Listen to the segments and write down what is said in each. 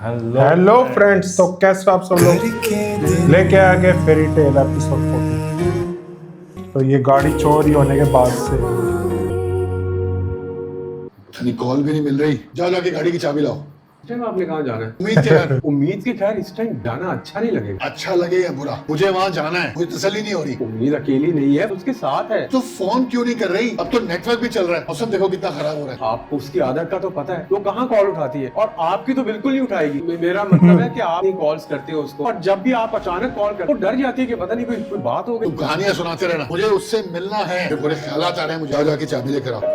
Hello friends, तो कैसे आप सब लोग लेके आ गए फेरी टेल एपिसोड 14। तो ये गाड़ी चोरी होने के बाद से कॉल भी नहीं मिल रही। जाओ जाके गाड़ी की चाबी लाओ। टाइम आपने कहाँ जाना है? उम्मीद के घर। उम्मीद के खैर इस टाइम जाना अच्छा नहीं लगेगा। अच्छा लगे या बुरा, मुझे वहाँ जाना है। मुझे तसल्ली नहीं हो रही। उम्मीद अकेली नहीं है, उसके साथ है। तो फोन क्यों नहीं कर रही? अब तो नेटवर्क भी चल रहा है। मौसम देखो कितना खराब हो रहा है। आपको उसकी आदत का तो पता है, वो कहाँ कॉल उठाती है और आपकी तो बिल्कुल नहीं उठाएगी। मेरा मतलब है कि आप नहीं कॉल्स करते हो उसको, और जब भी आप अचानक कॉल करते हो डर जाती है कि पता नहीं कोई बात हो गई। तुम कहानियां सुनाते रहना, मुझे उससे मिलना है। बड़े ख्यालात आ रहे हैं मुझे। जाओ जाके चाबी लेकर आओ।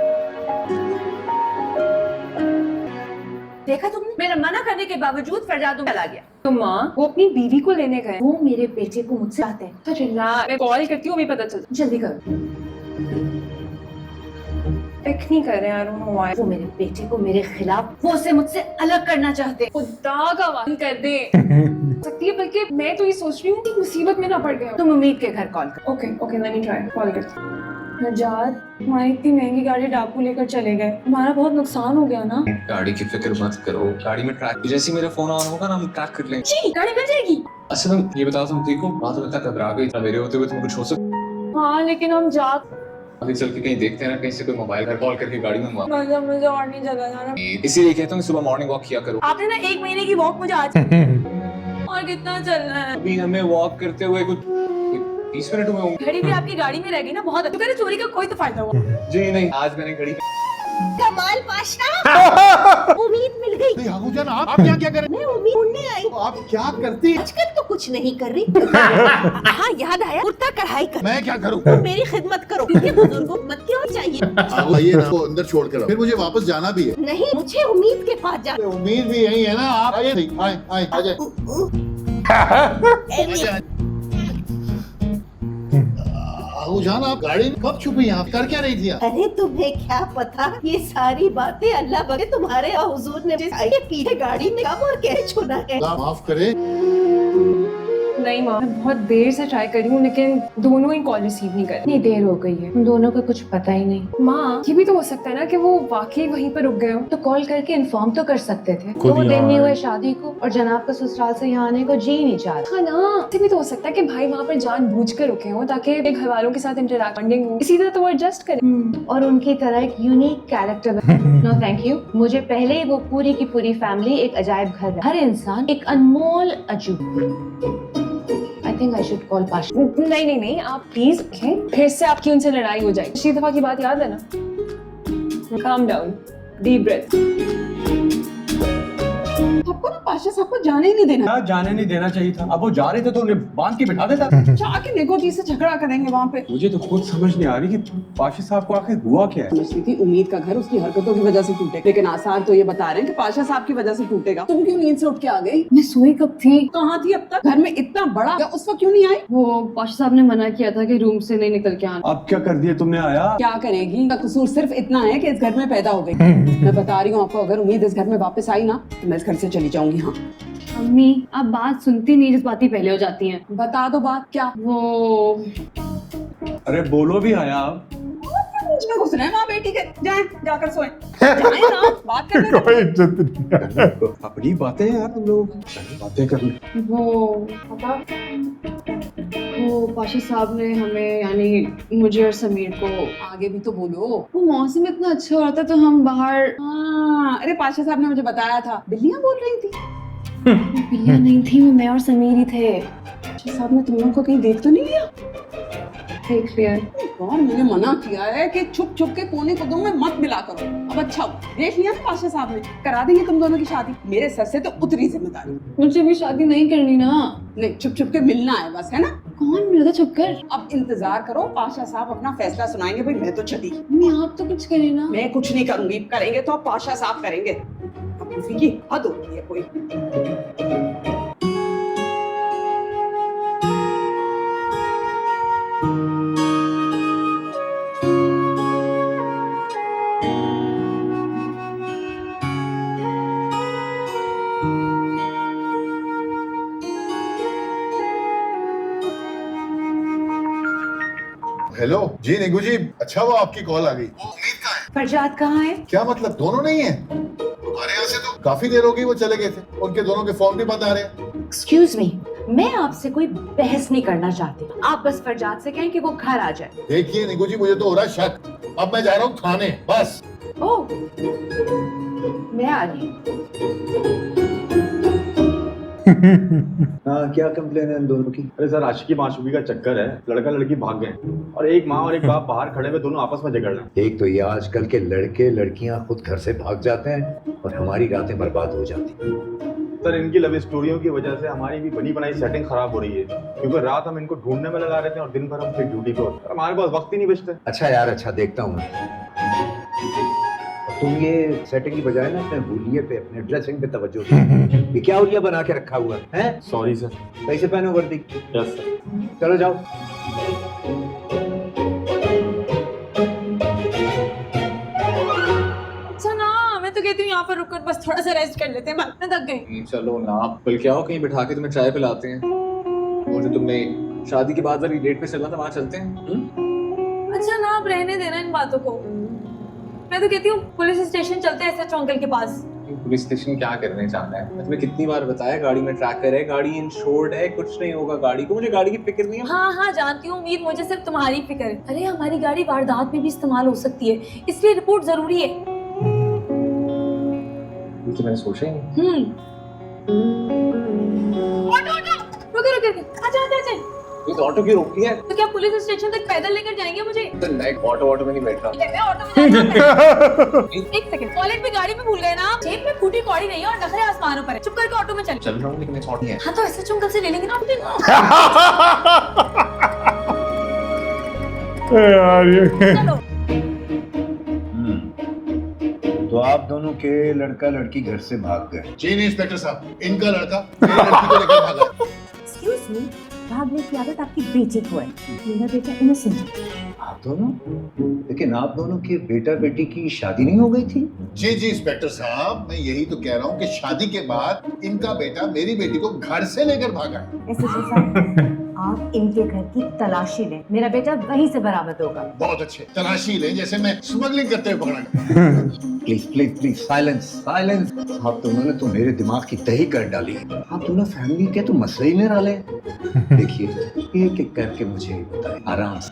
देखा तुमने, मेरा मना करने के बावजूद फरजाद चला गया। तो माँ वो अपनी बीवी को लेने गए। वो मेरे बेटे को मुझसे चाहते हैं। तो चिल्ला, मैं कॉल करती हूँ, अभी पता चलता। जल्दी करो। पिक नहीं कर रहे हैं, I don't know why। वो मेरे बेटे को मेरे खिलाफ, वो उसे मुझसे अलग करना चाहते हैं। खुदा का वास्ता कर दे सकती है, बल्कि मैं तो ये सोच रही हूँ कि मुसीबत में ना पड़ गए। तुम उम्मीद के घर कॉल करो। Okay okay, let me try, call करती हूँ। नजात, हमारी इतनी महंगी गाड़ी डाकू लेकर चले गए, हमारा बहुत नुकसान हो गया ना। गाड़ी की फिक्र मत करो, गाड़ी में ट्रैक जैसे ही मेरा फोन ऑन होगा ना हम ट्रैक कर लेंगे। जी, गाड़ी मिल जाएगी। अच्छा तुम ये बताओ, तुम ठीक हो? बात में इतना घबरा गई, मेरे होते हुए तुम कुछ हो सकता? हाँ लेकिन हम जा, अभी चल के कहीं देखते हैं ना, कहीं से कोई मोबाइल घर कॉल करके गाड़ी में मुझे और नहीं जगह जाना। इसीलिए कहता हूँ सुबह मॉर्निंग वॉक किया करो। आपने ना 1 महीने की वॉक मुझे आज और कितना चलना है? अभी हमें वॉक करते हुए कुछ 20 मिनट हुए होंगे। घड़ी भी आपकी गाड़ी में रह गई ना, बहुत अच्छा। चोरी का कोई तो फायदा हुआ। जी नहीं, आज मैंने घड़ी कमाल पाशा, उम्मीद मिल गई। जान, आप क्या क्या करें? मैं उम्मीद ढूंढने आई। तो आप क्या करती? आजकल तो कुछ नहीं कर रही। हाँ याद आया, कुर्ता कढ़ाई कर। मैं क्या करूँ? तुम मेरी खिदमत करो, क्योंकि बुजुर्गों को मत क्यों चाहिए। आइए ना, वो अंदर छोड़ कर आओ। फिर मुझे वापस जाना भी है। नहीं, मुझे उम्मीद के पास जाना। उम्मीद भी यही है ना। आप आइए, आए आ जाए। जान, आप गाड़ी में कब छुपी? यहाँ कर क्या रही थी? अरे तुम्हें क्या पता, ये सारी बातें अल्लाह बगे तुम्हारे हुजूर ने के पीछे गाड़ी में कब और कैसे छुना है। माफ करे। नहीं माँ, मैं बहुत देर से ट्राई कर रही हूँ, लेकिन दोनों ही कॉल रिसीव नहीं कर रहे। इतनी देर हो गई है, उन दोनों का कुछ पता ही नहीं। माँ ये भी तो हो सकता है ना कि वो वाकई वहीं पर रुक गए हो। तो कॉल करके इन्फॉर्म तो कर सकते थे। खुद 2 दिन यहाँ नहीं हुए आए। शादी को, और जनाब का ससुराल से यहाँ आने को जी नहीं चाहता। हाँ ना, ये भी तो हो सकता है कि भाई वहाँ पर जानबूझ कर रुके हो ताकि अपने घर वालों के साथ इंटरैक्टिंग हो, इसी तरह तो वो एडजस्ट करें। और उनकी तरह एक unique character. No thank you, मुझे पहले ही वो पूरी की पूरी फैमिली एक अजायब घर है। हर इंसान एक अनमोल अजूबा। I think I should call Pasha. नहीं नहीं नहीं, आप प्लीज फिर से आपकी उनसे लड़ाई हो जाएगी। पिछली दफा की बात याद है ना? Calm down, deep breath. आपको ना पाशा साहब को जाने ही नहीं देना। क्या जाने नहीं देना चाहिए था? अब वो जा रहे थे तो उन्हें बांध के बिठा देता। जाके नेगो जी से झगड़ा करेंगे वहाँ पे। मुझे तो खुद समझ नहीं आ रही कि पाशा साहब को आखिर हुआ क्या है। समझती थी उम्मीद का घर उसकी हरकतों की वजह से टूटे, लेकिन आसार तो ये बता रहे हैं कि पाशा साहब की वजह से टूटेगा। तुम क्यों नींद से उठ के आ गई? मैं सोई कब थी? कहाँ थी अब तक? घर में इतना बड़ा, या उस वक्त क्यों नहीं आई? वो पाशा साहब ने मना किया था कि रूम से नहीं निकल के आना। अब क्या कर दिया तुमने? आया क्या करेगी? का कसूर सिर्फ इतना है कि इस घर में पैदा हो गई। मैं बता रही हूँ आपको, अगर उम्मीद इस घर में वापस आई ना तो मैं इस घर से चली जाऊंगी। हाँ अम्मी, आप बात सुनती नहीं, जिस बात ही पहले हो जाती हैं। बता दो बात क्या। वो अरे बोलो भी आया आप। बीच में घुस रहे हैं वहाँ बेटी के। जाएं, जाकर सोएं। जाएं ना, बात करने दो। कोई इज्जत नहीं है। अपनी बातें यार, तुम लोग बातें कर ले। वो पापा, वो पाशा साहब ने हमें यानी मुझे और समीर को, आगे भी तो बोलो। वो मौसम इतना अच्छा हो रहा था तो हम बाहर। हाँ, अरे पाशा साहब ने मुझे बताया था बिल्लियाँ बोल रही थी। बिल्लियाँ नहीं थी, वो मैं और समीर ही थे। पाशा साहब ने तुम लोगों को कहीं देख तो नहीं लिया? देख लिया। और मैंने मना किया है कि छुप छुप के कोने कोनों में मत मिला करो। अब अच्छा देख लिया ना पाशा साहब ने, करा देंगे तुम दोनों की शादी। मेरे सर से तो उतरी जिम्मेदारी। मुझे भी शादी नहीं करनी ना। नहीं, छुप छुप के मिलना है बस, है ना? कौन मिला था छुप कर? अब इंतजार करो, पाशा साहब अपना फैसला सुनाएंगे। भाई मैं तो चली। मम्मी आप तो कुछ करे ना। मैं कुछ नहीं करूंगी, करेंगे तो अब पाशा साहब करेंगे। अब किसी की हद होती है कोई। हेलो जी निगू जी, अच्छा वो आपकी कॉल आ गई। वो उम्मीद कहाँ है? फरजाद कहाँ है? क्या मतलब दोनों नहीं है? हमारे यहाँ से तो काफी देर हो गई वो चले गए थे, उनके दोनों के फोन भी बंद आ रहे हैं। एक्सक्यूज मी, मैं आपसे कोई बहस नहीं करना चाहती। आप बस फरजाद से कहें कि वो घर आ जाए। देखिए निगू जी, मुझे तो हो रहा है शक। अब मैं जा रहा हूँ थाने, बस। ओह, मैं आ रही हूँ। हाँ, क्या कंप्लेन है इन दोनों की? अरे सर, आशिकी माशूकी का चक्कर है। लड़का लड़की भाग गए और एक माँ और एक बाप बाहर खड़े हुए दोनों आपस में झगड़ रहे हैं। एक तो ये आजकल के लड़के लड़कियां खुद घर से भाग जाते हैं और हमारी रातें बर्बाद हो जाती हैं। सर, इनकी लव स्टोरियों की वजह से हमारी भी बनी बनाई सेटिंग खराब हो रही है, क्योंकि रात हम इनको ढूंढने में लगा रहे थे और दिन भर हम फिर ड्यूटी पे होते हैं। हमारे पास वक्त ही नहीं बचता। अच्छा यार, अच्छा देखता हूँ मैं। तुम ये सेटिंग की बजाय ना अपने हुलिये पे, अपने ड्रेसिंग पे तवज्जो दो। ये क्या हुलिया बना के रखा हुआ है? Sorry sir. कैसे पहनो वर्दी? Yes sir. चलो जाओ। अच्छा ना, मैं तो कहती हूँ यहाँ पर रुककर बस थोड़ा सा रेस्ट कर लेते हैं, मैं थक गई। चलो ना, बल्कि आओ कहीं बिठा के तुम्हें चाय पिलाते हैं। वो जो तुमने शादी के बाद वाली डेट पे चलना था, वहाँ चलते हैं। अच्छा ना, आप रहने देना इन बातों को। मैं तो कहती हूँ पुलिस स्टेशन चलते हैं एसएच अंकल के पास। पुलिस स्टेशन क्या करने जाना है? मैं तुम्हें कितनी बार बताया, गाड़ी में ट्रैकर है, गाड़ी इंश्योर्ड है, कुछ नहीं होगा गाड़ी को। मुझे गाड़ी की फिक्र नहीं है। हाँ हाँ, जानती हूँ उम्मीद, मुझे सिर्फ तुम्हारी फिक्र है। अरे हमारी गाड़ी वारदात में भी इस्तेमाल हो सकती है, इसलिए रिपोर्ट जरूरी है। ये तो मैंने सोचा ही नहीं। ऑटो ऑटो, रुको रुको रुको, आजा आजा आजा। ये तो ऑटो की रोकी है। तो क्या पुलिस स्टेशन तक पैदल लेकर जाएंगे मुझे? तो नहीं, ऑटो में नहीं बैठ रहा। मैं ऑटो में जाऊंगा। एक सेकंड, वॉलेट भी गाड़ी में भूल गए ना? जेब में फूटी कौड़ी नहीं है और नखरे आसमानों पर है। चुप करके ऑटो में चल। चल रहा हूँ, लेकिन ऑटो है। हाँ तो ऐसे चुंगल से ले लेंगे ना अपने। यार ये चलो। तो आप दोनों के लड़का लड़की घर से भाग गए? जी नहीं इंस्पेक्टर साहब, इनका लड़का मेरी लड़की को लेकर भागा। एक्सक्यूज मी, भागने की आदत आपकी बेटी को है। मेरा बेटा इनोसेंट है। आप दोनों? लेकिन आप दोनों के बेटा बेटी की शादी नहीं हो गई थी? जी जी इंस्पेक्टर साहब, मैं यही तो कह रहा हूँ कि शादी के बाद इनका बेटा मेरी बेटी को घर से लेकर भागा है। एसएचओ साहब, आप इनके घर की तलाशी लें। मेरा बेटा वहीं से बरामद होगा। बहुत अच्छे, तलाशी ले, जैसे मैं स्मगलिंग करते हुए पकड़ा गया। Please please please, silence silence. आप दोनों ने तो मेरे दिमाग की तही कर डाली। आप दोनों फैमिली के तो मसले ही निराले। देखिए, एक एक करके मुझे बताएं, आराम से।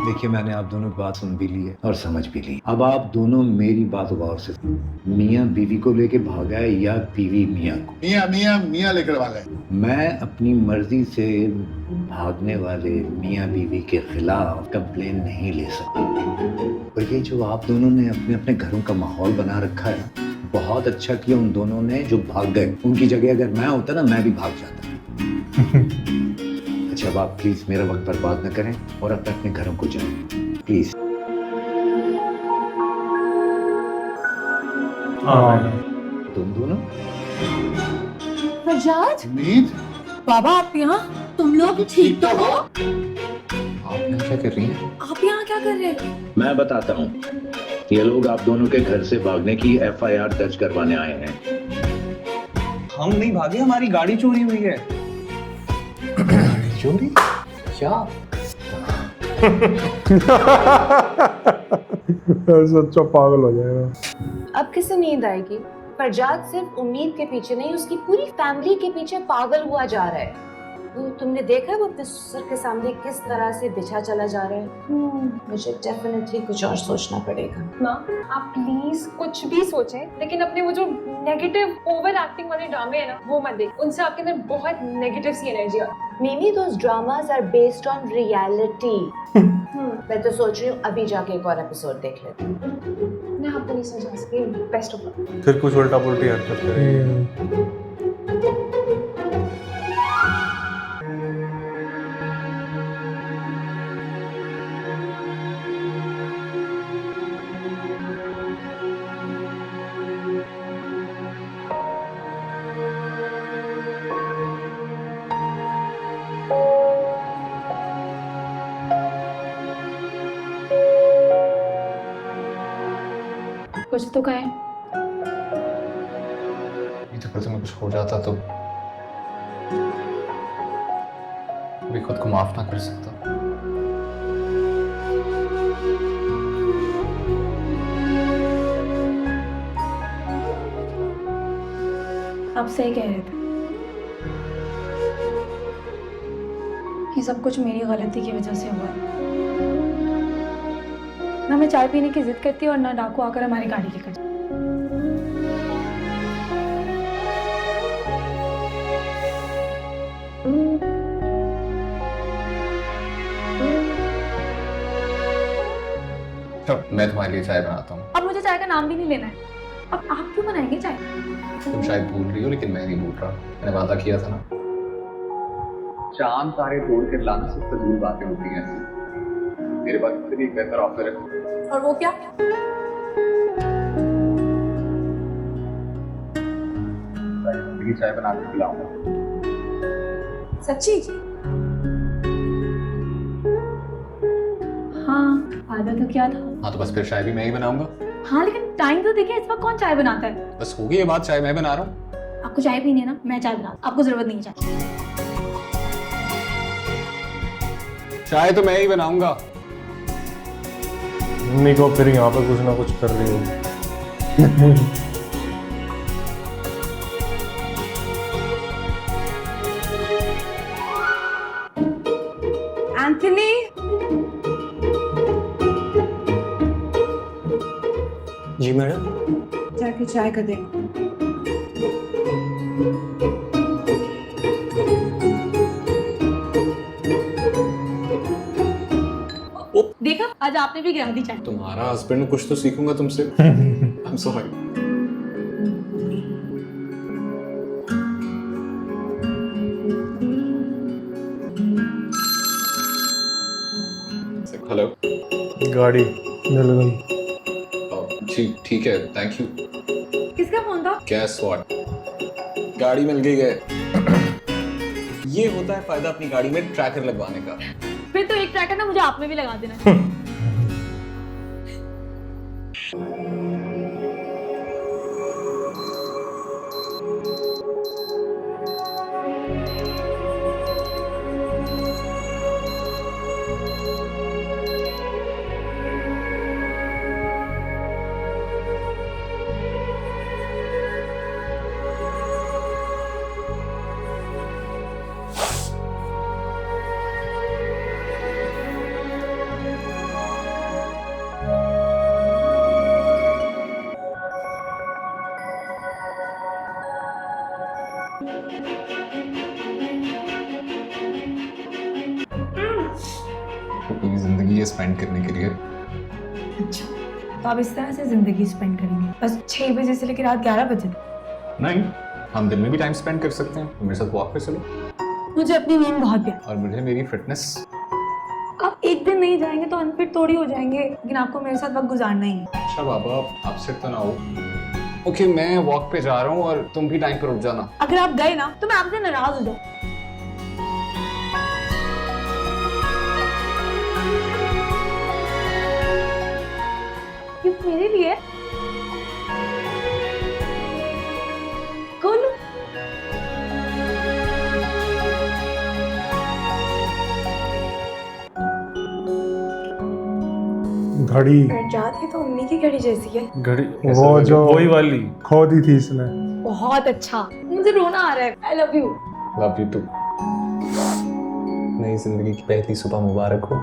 देखिए, मैंने आप दोनों की बात सुन भी ली है और समझ भी ली। अब आप दोनों मेरी बात गौर से सुनो। मियाँ बीवी को लेके भागा है या बीवी मियाँ को? मियाँ मियाँ मियाँ लेकर भागा है। मैं अपनी मर्जी से भागने वाले मियाँ बीवी के खिलाफ कंप्लेन नहीं ले सकता। और ये जो आप दोनों ने अपने अपने घरों का माहौल बना रखा है, बहुत अच्छा किया उन दोनों ने जो भाग गए। उनकी जगह अगर मैं होता ना, मैं भी भाग जाता। अच्छा, अब आप प्लीज मेरा वक्त बर्बाद न करें और अपने अपने घरों को जाएं, प्लीज। तुम दोनों? फरजाद, उम्मीद, बाबा आप यहाँ? तुम लोग ठीक तो हो? आप यहाँ क्या कर रही हैं? आप यहाँ क्या कर रहे हैं? मैं बताता हूँ। ये लोग आप दोनों के घर से भागने की FIR दर्ज करवाने आए हैं। हम नहीं भागे, हमारी गाड़ी चोरी हुई है। चोरी? क्या? सच्चा पागल हो जाएगा। अब किसे नींद आएगी? फरजाद सिर्फ उम्मीद के पीछे नहीं, उसकी पूरी फैमिली के पीछे पागल हुआ जा रहा है। वो तुमने देखा वो अपने ससुर के सामने किस तरह से बिछा चला जा रहा है? मुझे डेफिनेटली कुछ और सोचना पड़ेगा। माँ, आप प्लीज कुछ भी सोचें, लेकिन अपने वो जो नेगेटिव ओवर एक्टिंग वाले ड्रामे है ना, वो मत देख। उनसे आपके अंदर बहुत नेगेटिव सी एनर्जी आ। Maybe those dramas are based on reality. मैं तो सोच रही हूँ अभी जाके एक और एपिसोड देख लेते हैं। मैं आपको नहीं समझा सकती। Best of luck. फिर कुछ उल्टा पुल्टी हरकत करेगी। कुछ तो कहें। ये तो तुम्हें कुछ हो जाता तो कभी खुद को माफ ना कर सकता। आप सही कह रहे थे। ये सब कुछ मेरी गलती की वजह से हुआ है। ना मैं चाय पीने की जिद करती और ना डाकू आकर हमारी गाड़ी लेकर जाए। तो मैं तुम्हारे लिए चाय बनाता हूँ। अब मुझे चाय का नाम भी नहीं लेना है। अब आप क्यों बनाएंगे चाय? तुम शायद भूल रही हो, लेकिन मैं नहीं भूल रहा। मैंने वादा किया था ना। चांद तारे तोड़ कर लाने से फजूल बातें होती हैं। मेरे पास फिर एक बेहतर ऑफर है। और वो क्या? जिंदगी चाय बना के पिलाऊंगा। सच्ची? हाँ, आधा तो क्या था। हाँ तो बस फिर चाय भी मैं ही बनाऊंगा। हाँ लेकिन टाइम तो देखिए, इस वक्त कौन चाय बनाता है? बस होगी ये बात, चाय मैं बना रहा हूँ। आपको चाय पीनी है ना, मैं चाय बना, आपको जरूरत नहीं है चाय। चाय तो मैं ही बनाऊंगा। मम्मी को फिर यहाँ पे कुछ ना कुछ कर रही होगी। एंथनी, जी मैडम। जाके चाय का दे। देखा, आज आपने भी गिरा दी चाय। तुम्हारा हस्बैंड, कुछ तो सीखूंगा तुमसे। I'm sorry. हेलो। गाड़ी मिल गई। जी ठीक है, थैंक यू। किसका फोन था? Guess what? गाड़ी मिल गई है। ये होता है फायदा अपनी गाड़ी में ट्रैकर लगवाने का। फिर तो एक ट्रैकर ना मुझे आप में भी लगा देना। पूरी जिंदगी ये स्पेंड करने के लिए। अच्छा, तो आप इस तरह से जिंदगी स्पेंड करेंगे बस 6 बजे से लेकर रात 11 बजे? नहीं, हम दिन में भी टाइम स्पेंड कर सकते हैं। मेरे साथ वॉक पे चलो। मुझे अपनी नींद बहुत प्यारी। और मुझे मेरी फिटनेस। आप एक दिन नहीं जाएंगे तो अनफिट थोड़ी हो जाएंगे, लेकिन आपको मेरे साथ वक्त गुजारना ही है। अच्छा बाबा, अपसेट तो ना हो। ओके, मैं वॉक पे जा रहा हूँ और तुम भी टाइम पर उठ जाना। अगर आप गए ना तो मैं आपसे नाराज हो जाऊँ। ये मेरे लिए खोलो। घड़ी जात है तो उन्हीं की घड़ी जैसी है। घड़ी वो जो वही वाली। खो दी थी इसने। बहुत अच्छा, मुझे रोना आ रहा है। I love you. Love you too. नई जिंदगी की पहली सुबह मुबारक हो।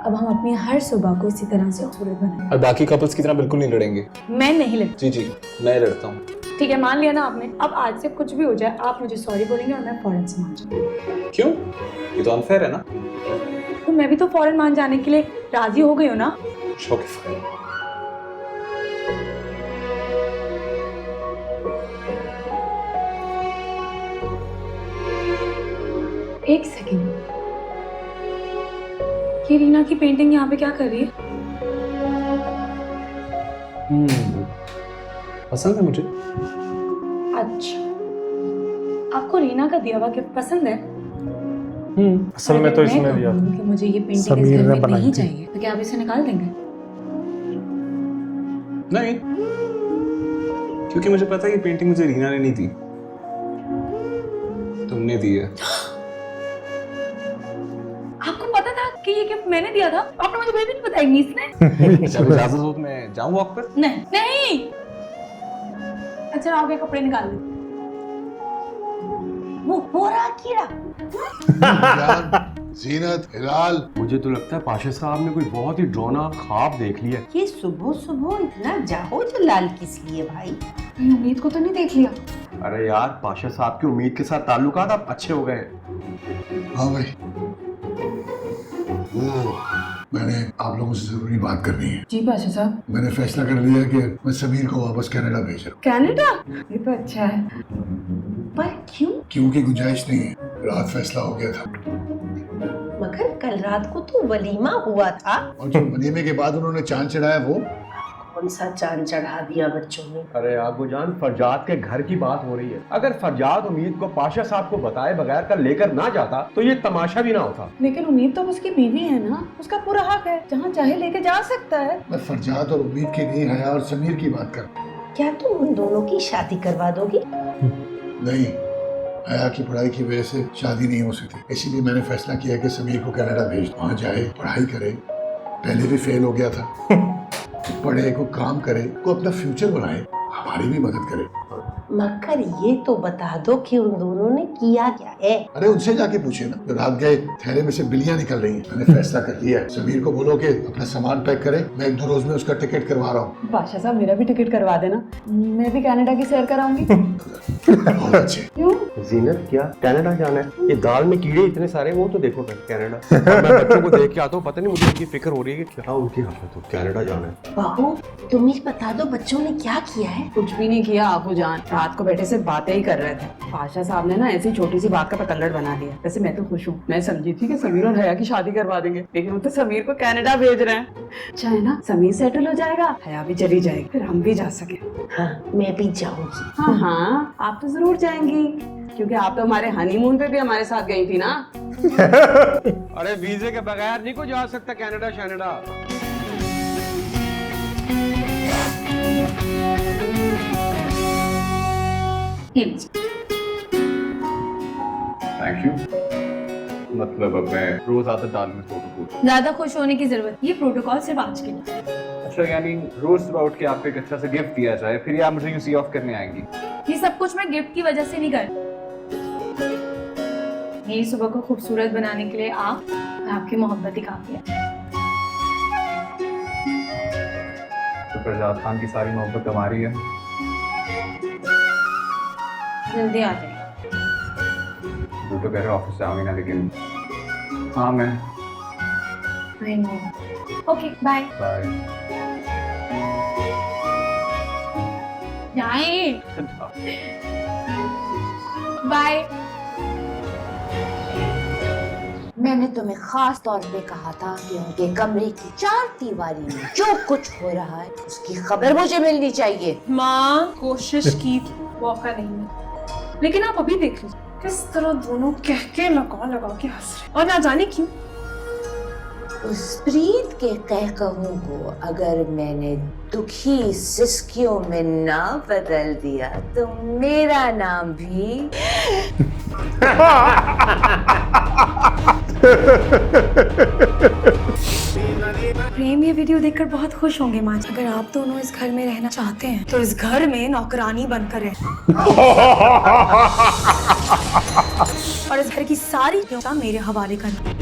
अब हम अपनी हर सुबह को इसी तरह से खूबसूरत बनाएंगे। और बाकी कपल्स की तरह बिल्कुल नहीं लड़ेंगे। मैं नहीं लड़ती। जी, मैं लड़ता हूँ। ठीक है, मान लिया ना आपने। अब आज से कुछ भी हो जाए आप मुझे सॉरी बोलेंगे और मैं फौरन से मान जाऊंगी। क्यों? ये तो अनफेयर है ना। तो मैं भी तो फौरन मान जाने के लिए राजी हो गई हूँ ना। शौक फाइन। एक सेकेंड, ये रीना की पेंटिंग यहाँ पे क्या कर रही है? पसंद है मुझे। अच्छा, आपको रीना का दिया हुआ गिफ्ट पसंद है? असल में तो इसने दिया था। कि मुझे ये पेंटिंग इस समीर घर ने में बनाई नहीं थी। चाहिए, तो क्या आप इसे निकाल देंगे? नहीं, क्योंकि मुझे पता है ये पेंटिंग मुझे रीना ने नहीं दी, तुमने दी है। मैंने दिया था, आपने मुझे भी नहीं बताई मीस ने। चलो इजाजत हो तो मैं जाऊँ वॉक पर? नहीं नहीं। अच्छा आपके कपड़े निकाल लो। वो रहा कीड़ा। जीनत, हिलाल, मुझे तो लगता है पाशा साहब ने कोई बहुत ही डरावना ख्वाब देख लिया। ये सुबह सुबह इतना जाहो जलाल किस लिए भाई? उम्मीद को तो नहीं देख लिया? अरे यार पाशा साहब की उम्मीद के साथ ताल्लुकात अब अच्छे हो गए हैं। हाँ भाई, वो मैंने आप लोगों से जरूरी बात करनी है। जी पाशा साहब। मैंने फैसला कर लिया कि मैं समीर को वापस कनाडा भेज रहा हूँ। कनाडा? ये तो अच्छा है। पर क्यों? क्योंकि गुंजाइश नहीं है, रात फैसला हो गया था। मगर कल रात को तो वलीमा हुआ था। और जो वलीमे के बाद उन्होंने चांद चढ़ाया वो कौन सा चांद चढ़ा दिया बच्चों ने? अरे आगो जान, फरजाद के घर की बात हो रही है। अगर फरजाद उम्मीद को पाशा साहब को बताए बगैर कल लेकर ना जाता तो ये तमाशा भी ना होता। लेकिन उम्मीद तो उसकी बीवी है ना, उसका पूरा हक है, जहाँ चाहे लेके जा सकता है। मैं फरजाद और उम्मीद की नहीं, हया और समीर की बात कर। क्या तुम उन दोनों की शादी करवा दोगे? नहीं, हया की पढ़ाई की वजह से शादी नहीं हो सकती, इसीलिए मैंने फैसला किया कि समीर को कनाडा भेज, वहाँ जाए, पढ़ाई करे। पहले भी फेल हो गया था। पढ़े, को काम करे, को अपना फ्यूचर बनाए, हमारी भी मदद करे। मगर ये तो बता दो कि उन दोनों ने किया क्या है? अरे उनसे जाके पूछे ना, जो रात गए थैले में से बिल्लियां निकल रही हैं। मैंने फैसला कर लिया है, समीर को बोलो कि अपना सामान पैक करे, मैं 1-2 रोज में उसका टिकट करवा रहा हूँ। पाशा साहब मेरा भी टिकट करवा देना, मैं भी कनाडा की सैर कराऊंगी। बहुत अच्छे। क्यों? जीनत क्या कनाडा जाना है? ये दाल में कीड़े इतने सारे, वो तो देखो कनाडा। और मैं बच्चों को देख के आता हूँ, पता नहीं मुझे उनकी फिक्र हो रही है कि क्या उनकी हालत हो। कनाडा जाना है। बहू तुम ही बता दो बच्चों ने क्या किया है? कुछ भी नहीं किया आपू जान, रात को बैठे से बातें ही कर रहे थे। पाशा साहब ने ना ऐसी छोटी सी बात का पतंगड़ बना दिया। वैसे मैं तो खुश हूँ, मैं समझी थी कि समीर और हया की शादी करवा देंगे, लेकिन वो तो समीर को कनाडा भेज रहे हैं। अच्छा है ना, समीर सेटल हो जाएगा, हया भी चली जाएगी, फिर हम भी जा सके। हाँ मैं भी जाऊंगी। हाँ हाँ आप तो जरूर जाएंगी, क्योंकि आप तो हमारे हनीमून पे भी हमारे साथ गई थी ना। अरे वीजे के बगैर नहीं को जा सकता कनाडा शनाडा। Thank you. मतलब अब मैं रोज आदत डाल में फोटो। ज्यादा खुश होने की जरूरत, ये प्रोटोकॉल सिर्फ आज के लिए। अच्छा यानी रोज सुबह उठ के आपको एक अच्छा सा गिफ्ट दिया जाए, फिर आप मुझे सी ऑफ करने आएंगी? ये सब कुछ मैं गिफ्ट की वजह से नहीं कर, मेरी सुबह को खूबसूरत बनाने के लिए आप और आपकी मोहब्बत ही काफी है। तो फरजाद खान की सारी मोहब्बत हमारी है। जल्दी आ जाए। तू तो कह रहे ऑफिस से आऊंगी ना, लेकिन हाँ मैं I know. Okay, bye. Bye. जाए। Bye. मैंने तुम्हें खास तौर पे कहा था कि उनके कमरे की 4 दीवारी में जो कुछ हो रहा है उसकी खबर मुझे मिलनी चाहिए। माँ कोशिश की थी, मौका नहीं मिला। लेकिन आप अभी देख लीजिए किस तरह दोनों कह के लगा के हंस रहे, और ना जाने क्यों। उस प्रीत के कहकहों को अगर मैंने दुखी सिसकियों में ना बदल दिया तो मेरा नाम भी प्रेम ये वीडियो देखकर बहुत खुश होंगे माँ। अगर आप दोनों इस घर में रहना चाहते हैं तो इस घर में नौकरानी बनकर रहें और इस घर की सारी चिंता मेरे हवाले करना।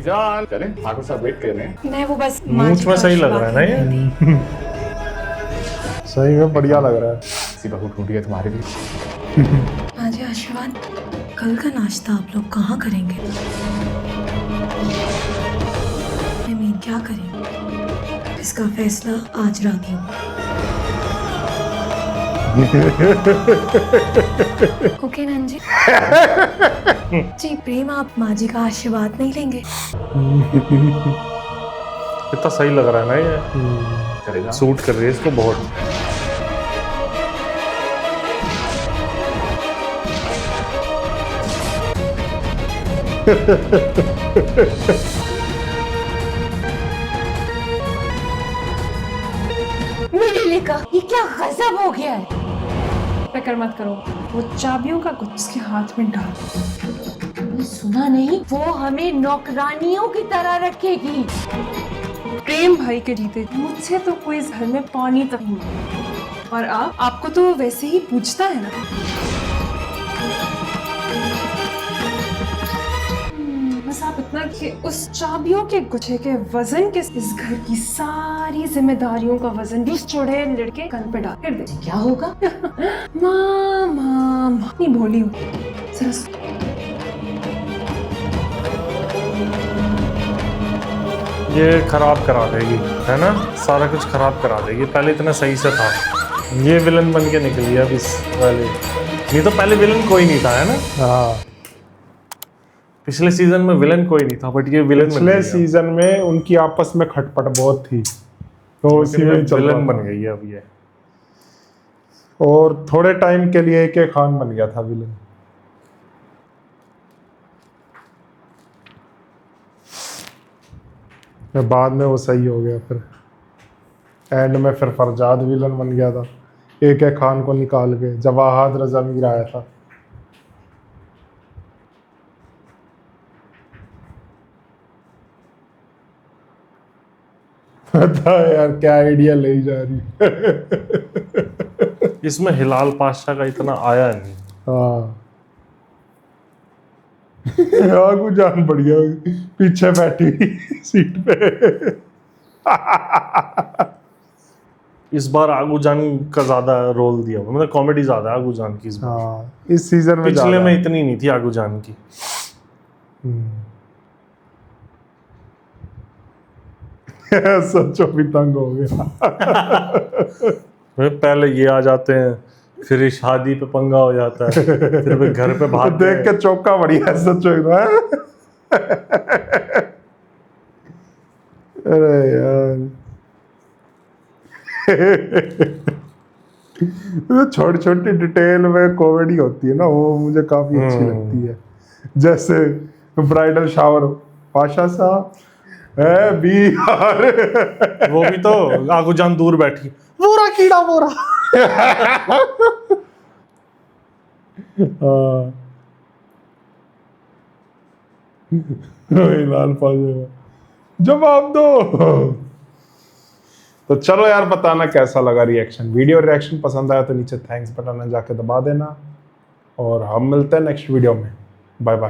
जान चले, ठाकुर साहब वेट कर रहे हैं। मैं वो बस मूंछ में सही लग रहा है ना ये। सही में बढ़िया लग रहा है। सी बहू ढूंढी है तुम्हारे लिए। माजी आशीर्वाद, कल का नाश्ता आप लोग कहाँ करेंगे? I mean, क्या करेंगे? इसका फैसला आज रात ही होगा। ओके नंजी। जी प्रेम, आप माजी का आशीर्वाद नहीं लेंगे? इतना सही लग रहा है ना ये, चलेगा। सूट कर रही है इसको बहुत। का ये क्या गजब हो गया है। फिक्र मत करो, वो चाबियों का कुछ उसके हाथ में डाल। तुमने सुना नहीं, वो हमें नौकरानियों की तरह रखेगी। प्रेम भाई के जीते मुझसे तो कोई इस घर में पानी तक नहीं मिला। और आपको तो वैसे ही पूछता है ना। बस आप इतना कि उस चाबियों के गुच्छे के वजन के इस घर की सारी जिम्मेदारियों का वजन भी उस चौड़े लड़के कंध पे डाल कर दे। क्या होगा? माँ नहीं भोली हूँ जरा। ये खराब करा देगी, है ना, सारा कुछ खराब करा देगी। पहले इतना सही से था, ये विलन बन के निकली अब इस वाले। नहीं तो पहले विलन कोई नहीं था, है ना। हाँ, पिछले सीजन में विलन कोई नहीं था, बट ये विलन पिछले सीजन में उनकी आपस में खटपट बहुत थी, तो उसी में विलन बन गई है अब ये। और थोड़े टाइम के लिए AK खान बन गया था विलन। बाद में वो सही हो गया, फिर एंड में फिर फरजाद विलन बन गया था AK खान को निकाल के, जब वहाद रजा मीर आया था। पता है यार क्या आइडिया ले जा रही है। इसमें हिलाल पाशा का इतना आया नहीं। हाँ आगू जान बढ़िया पीछे बैठी सीट पे। इस बार आगू जान का ज्यादा रोल दिया, मतलब कॉमेडी ज्यादा है आगू जान की इस बार। हाँ, इस सीजन में पिछले में इतनी नहीं थी आगू जान की। सचो भी तंग हो गया। पहले ये आ जाते हैं, फिर शादी पे पंगा हो जाता है, फिर वे घर पे भाग देख के चौका बढ़िया सचो। अरे यार छोटी छोटी डिटेल में कॉमेडी होती है ना, वो मुझे काफी अच्छी लगती है। जैसे ब्राइडल शावर, पाशा साहब है बिहार, वो भी तो आगू जान दूर बैठी, बोरा कीड़ा बोरा। लाल पाजा जवाब दो। तो चलो यार, बताना कैसा लगा रिएक्शन। वीडियो रिएक्शन पसंद आया तो नीचे थैंक्स बटन में जाके दबा देना, और हम मिलते हैं नेक्स्ट वीडियो में। Bye bye.